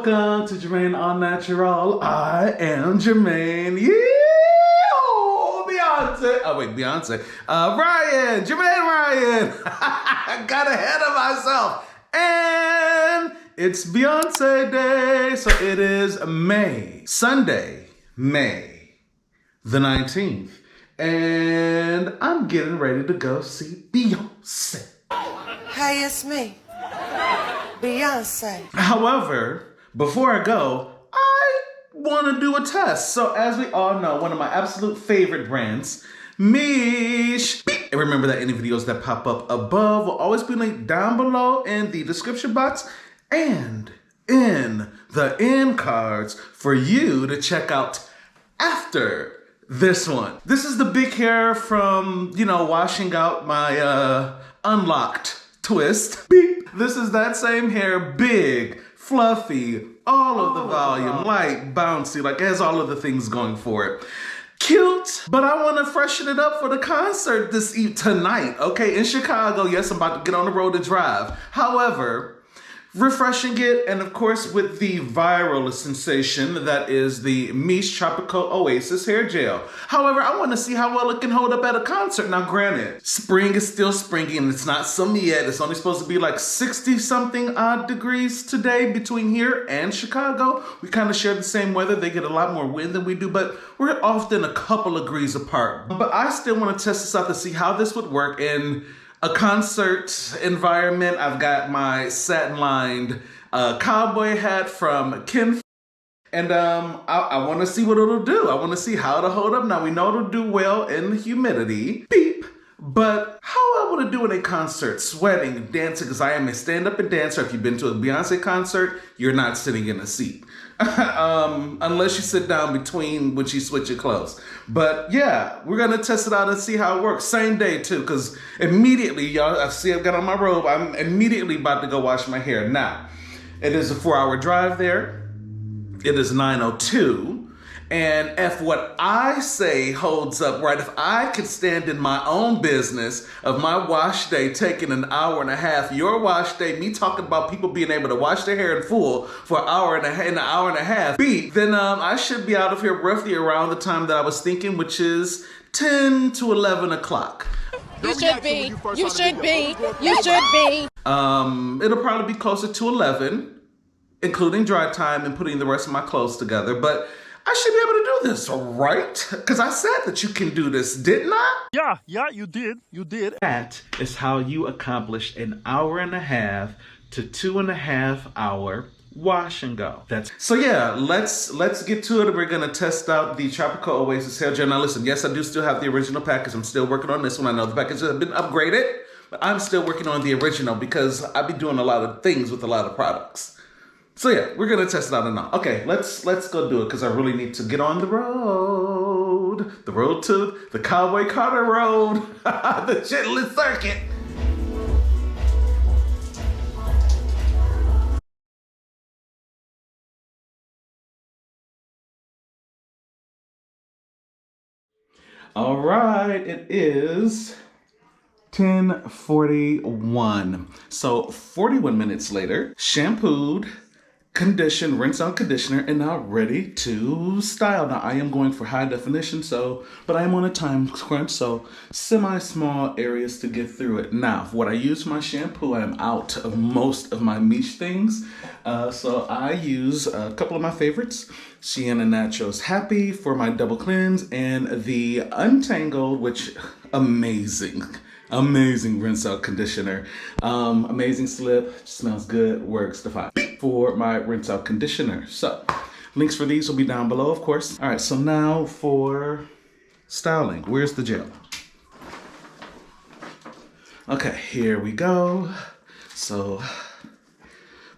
Welcome to JermaineAuNatural. I am Jermaine. Yeah! Oh, Beyonce. Oh, wait, Beyonce. Ryan. Jermaine Ryan. I got ahead of myself. And it's Beyonce Day. So it is Sunday, May the 19th. And I'm getting ready to go see Beyonce. Hey, it's me, Beyonce. However, before I go, I want to do a test. So as we all know, one of my absolute favorite brands, Miche. And remember that any videos that pop up above will always be linked down below in the description box and in the end cards for you to check out after this one. This is the big hair from, washing out my unlocked twist. Beep. This is that same hair, big, fluffy, all of the volume, light, bouncy, like it has all of the things going for it. Cute, but I want to freshen it up for the concert tonight, okay, in Chicago. Yes, I'm about to get on the road to drive. However, refreshing it, and of course with the viral sensation that is the Miche Tropical Oasis hair gel. However, I want to see how well it can hold up at a concert. Now granted, spring is still springy and it's not summer yet. It's only supposed to be like 60 something odd degrees today between here and Chicago. We kind of share the same weather. They get a lot more wind than we do, but we're often a couple of degrees apart. But I still want to test this out to see how this would work in a concert environment. I've got my satin-lined cowboy hat from Ken, and I want to see what it'll do. I want to see how it'll hold up. Now, we know it'll do well in humidity, beep, but how I would do in a concert, sweating, dancing, because I am a stand-up and dancer. If you've been to a Beyonce concert, you're not sitting in a seat. Unless you sit down between when she switches clothes. But yeah, we're gonna test it out and see how it works. Same day too, because immediately, y'all, I've got on my robe, I'm immediately about to go wash my hair. Now, it is a 4-hour drive there. It is 9:02. And if what I say holds up, right, if I could stand in my own business of my wash day taking an hour and a half, your wash day, me talking about people being able to wash their hair in full for an hour and a half, then I should be out of here roughly around the time that I was thinking, which is 10 to 11 o'clock. You should be. It'll probably be closer to 11, including dry time and putting the rest of my clothes together, but I should be able to do this, right? Because I said that you can do this, didn't I? Yeah, you did. That is how you accomplish an hour and a half to 2.5 hour wash and go. So yeah, let's get to it. We're gonna test out the Tropical Oasis hair gel. Now listen, yes, I do still have the original package. I'm still working on this one. I know the package has been upgraded, but I'm still working on the original because I be doing a lot of things with a lot of products. So yeah, we're gonna test it out and all. Okay, let's go do it because I really need to get on the road. The road to the Cowboy Carter Road, the Chitlin Circuit. All right, it is 10:41. So 41 minutes later, shampooed, conditioned, rinse out conditioner, and now ready to style. Now I am going for high definition, but I am on a time crunch, so semi-small areas to get through it. Now, for what I use for my shampoo, I am out of most of my Miche things, so I use a couple of my favorites. Sienna Natural's Happy for my double cleanse, and the Untangled, which amazing rinse out conditioner. Amazing slip, smells good, works the fine for my rinse out conditioner. So links for these will be down below, of course. All right, so now for styling. Where's the gel? Okay, here we go. So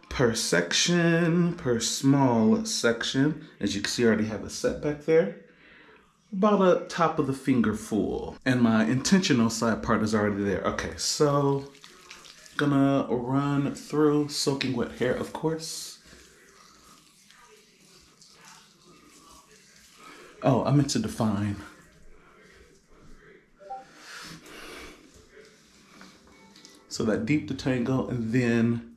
per section, per small section, as you can see, I already have a set back there. About a top of the finger full. And my intentional side part is already there. Okay, so gonna run through soaking wet hair, of course. Oh, I meant to define. So that deep detangle, and then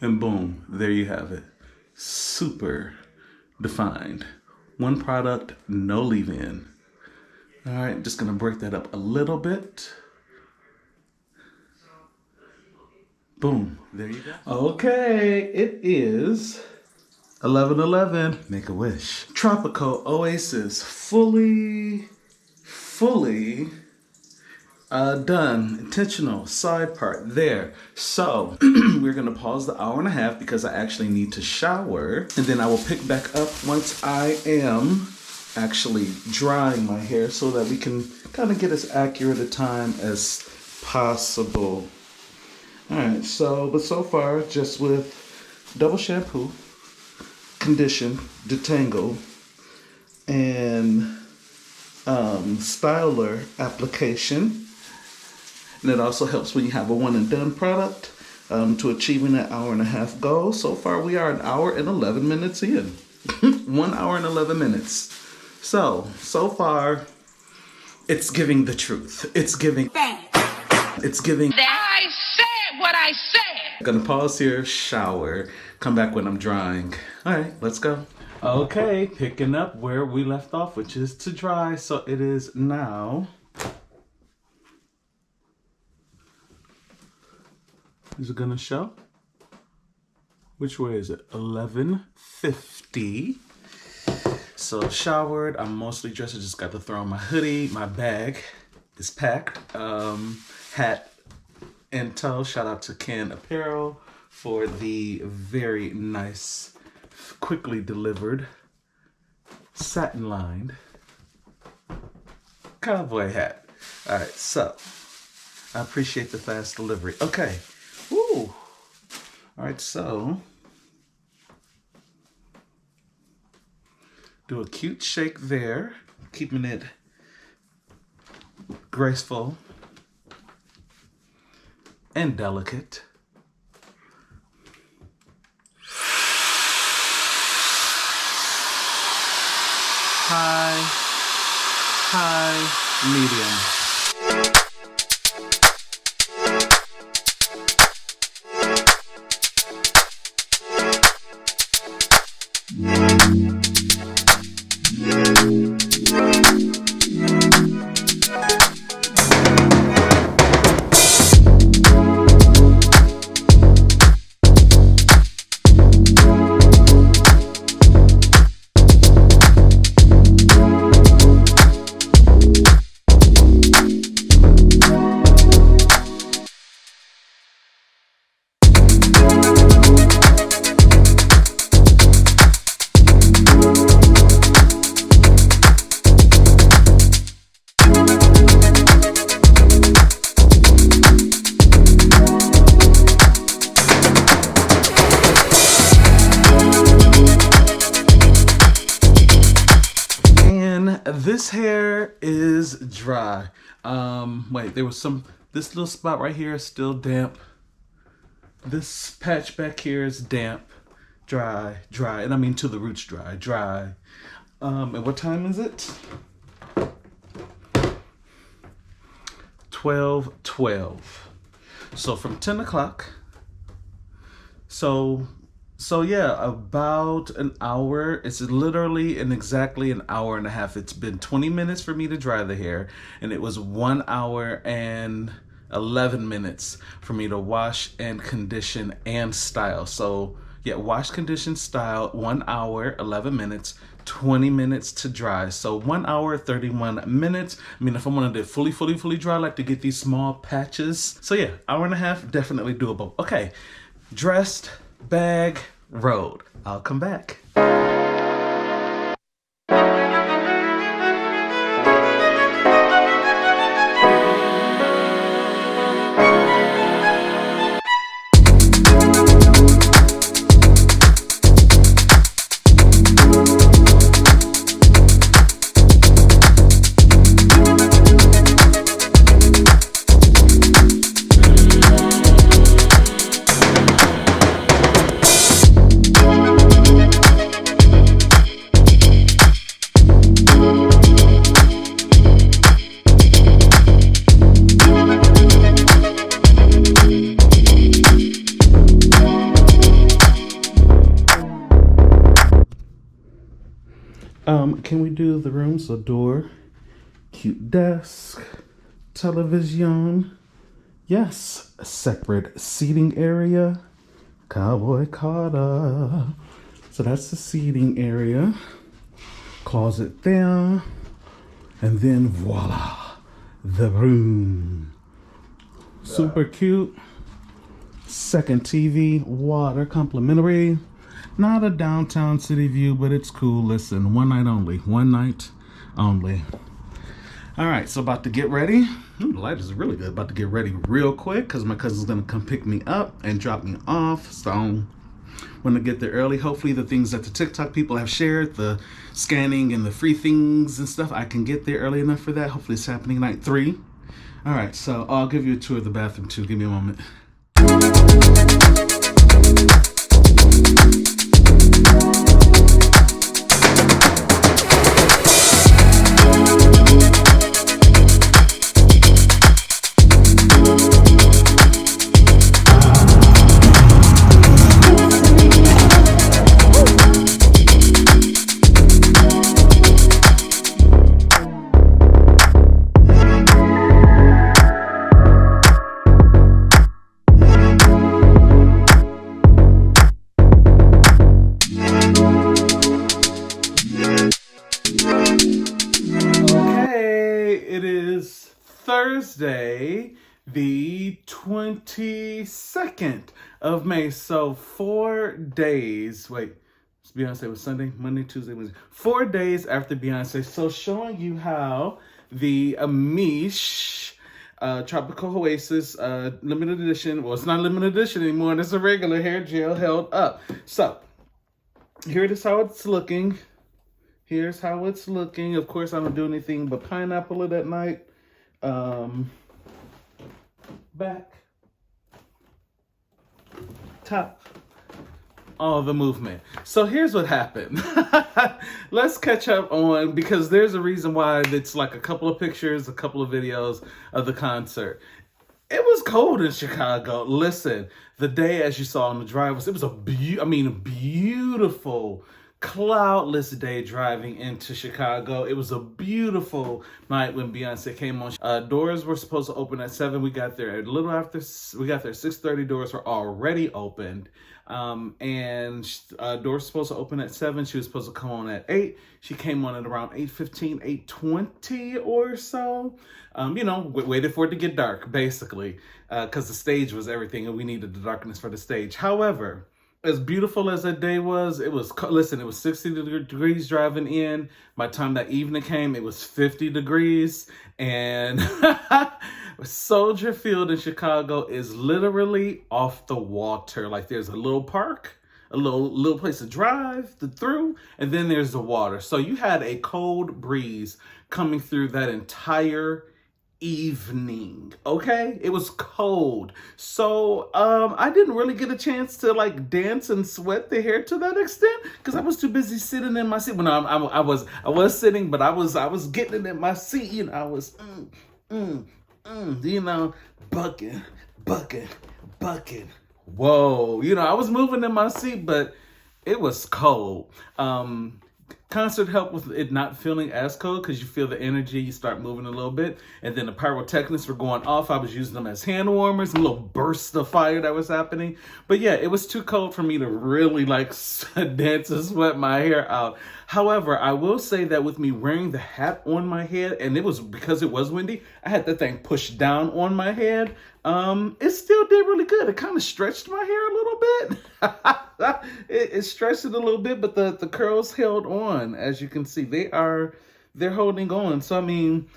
And boom, there you have it. Super defined. One product, no leave-in. All right, just gonna break that up a little bit. Boom, there you go. Okay, it is 11:11. Make a wish. Tropical Oasis, fully done. Intentional side part there. So we're gonna pause the hour and a half because I actually need to shower, and then I will pick back up once I am actually drying my hair so that we can kind of get as accurate a time as possible. All right, but so far just with double shampoo, condition, detangle, and styler application. And it also helps when you have a one and done product to achieving that hour and a half goal. So far we are 1 hour and 11 minutes in. 1 hour and 11 minutes. So far it's giving the truth. It's giving. It's giving. I said what I said. I'm gonna pause here, shower, come back when I'm drying. All right, let's go. Okay, picking up where we left off, which is to dry. So it is now. Is it gonna show? Which way is it? 11:50. So showered, I'm mostly dressed. I just got to throw on my hoodie. My bag is packed. Hat and tow. Shout out to Ken Apparel for the very nice, quickly delivered, satin lined cowboy hat. All right, so I appreciate the fast delivery. Okay. Ooh. All right, so do a cute shake there, keeping it graceful and delicate. High, medium. This hair is dry. Wait, there was this little spot right here is still damp. This patch back here is damp, dry, and I mean to the roots dry. And what time is it? 12:12. So from 10 o'clock. So yeah, about an hour. It's literally exactly an hour and a half. It's been 20 minutes for me to dry the hair, and it was 1 hour and 11 minutes for me to wash and condition and style. So yeah, wash, condition, style, 1 hour, 11 minutes, 20 minutes to dry. So 1 hour, 31 minutes. I mean, if I wanted to fully dry, I like to get these small patches. So yeah, hour and a half, definitely doable. Okay, dressed, bag, road. I'll come back. Can we do the room? So door, cute desk, television. Yes, a separate seating area. Cowboy Carter. So that's the seating area. Closet there. And then voila, the room. Super cute. Second TV, water, complimentary. Not a downtown city view, but it's cool. Listen, one night only. One night only. All right, so about to get ready. Ooh, the light is really good. About to get ready real quick because my cousin's gonna come pick me up and drop me off. So when I get there early, hopefully the things that the TikTok people have shared, the scanning and the free things and stuff, I can get there early enough for that. Hopefully it's happening night 3. All right, so I'll give you a tour of the bathroom too. Give me a moment. Thursday, the 22nd of May. So 4 days. Wait, Beyonce was Sunday, Monday, Tuesday, Wednesday. 4 days after Beyonce. So showing you how the Miche Tropical Oasis limited edition. Well, it's not limited edition anymore. It's a regular hair gel held up. So here it is how it's looking. Here's how it's looking. Of course, I don't do anything but pineapple it at night. Back, top, all the movement. So here's what happened. Let's catch up on, because there's a reason why it's like a couple of pictures, a couple of videos of the concert. It was cold in Chicago. Listen, the day, as you saw on the drive, it was a beautiful, cloudless day driving into Chicago. It was a beautiful night when Beyonce came on. Doors were supposed to open at 7. We got there a little after. We got there 6:30. Doors were already opened. And doors were supposed to open at 7. She was supposed to come on at 8. She came on at around 8:15, 8:20 or so. Waited for it to get dark, basically, because the stage was everything and we needed the darkness for the stage. However, as beautiful as that day was, it was 60 degrees driving in. By the time that evening came, it was 50 degrees. And Soldier Field in Chicago is literally off the water. Like, there's a little park, a little place to drive through, and then there's the water. So you had a cold breeze coming through that entire evening. Okay, it was cold, so I didn't really get a chance to like dance and sweat the hair to that extent because I was too busy sitting in my seat. When I was sitting, but I was getting in my seat. I was bucking. Whoa, I was moving in my seat, but it was cold. Concert helped with it not feeling as cold because you feel the energy, you start moving a little bit, and then the pyrotechnics were going off. I was using them as hand warmers, a little burst of fire that was happening. But yeah, it was too cold for me to really like dance and sweat my hair out. However, I will say that with me wearing the hat on my head, and it was because it was windy, I had the thing pushed down on my head. It still did really good. It kind of stretched my hair a little bit. it stretched it a little bit, but the curls held on. As you can see, they're holding on. So I mean,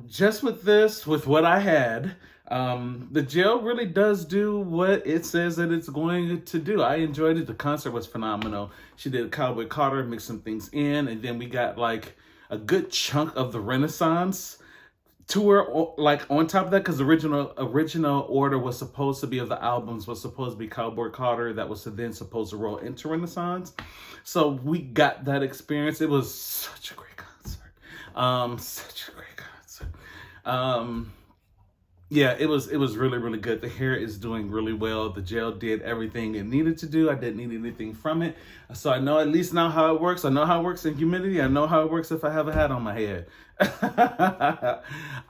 just with what I had, the gel really does do what it says that it's going to do. I enjoyed it. The concert was phenomenal. She did Cowboy Carter, mixed some things in, and then we got like a good chunk of the Renaissance tour like on top of that, because the original order was supposed to be of the albums was supposed to be Cowboy Carter, that was then supposed to roll into Renaissance. So we got that experience. It was such a great concert. Yeah, it was really, really good. The hair is doing really well. The gel did everything it needed to do. I didn't need anything from it. So I know at least now how it works. I know how it works in humidity. I know how it works if I have a hat on my head.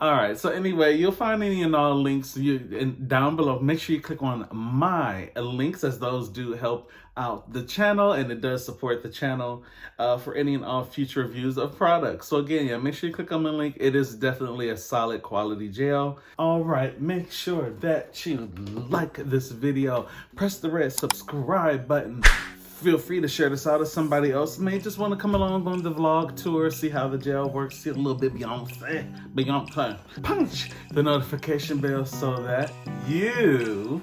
All right. So anyway, you'll find any and all links down below. Make sure you click on my links, as those do help out the channel, and it does support the channel for any and all future reviews of products. So again, yeah, make sure you click on my link. It is definitely a solid quality gel. All right, make sure that you like this video. Press the red subscribe button. Feel free to share this out if somebody else may just want to come along on the vlog tour, see how the gel works, see a little bit Beyonce. Punch the notification bell so that you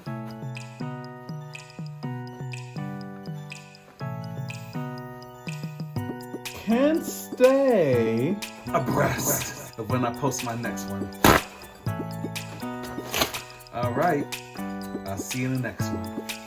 can stay abreast of when I post my next one. All right, I'll see you in the next one.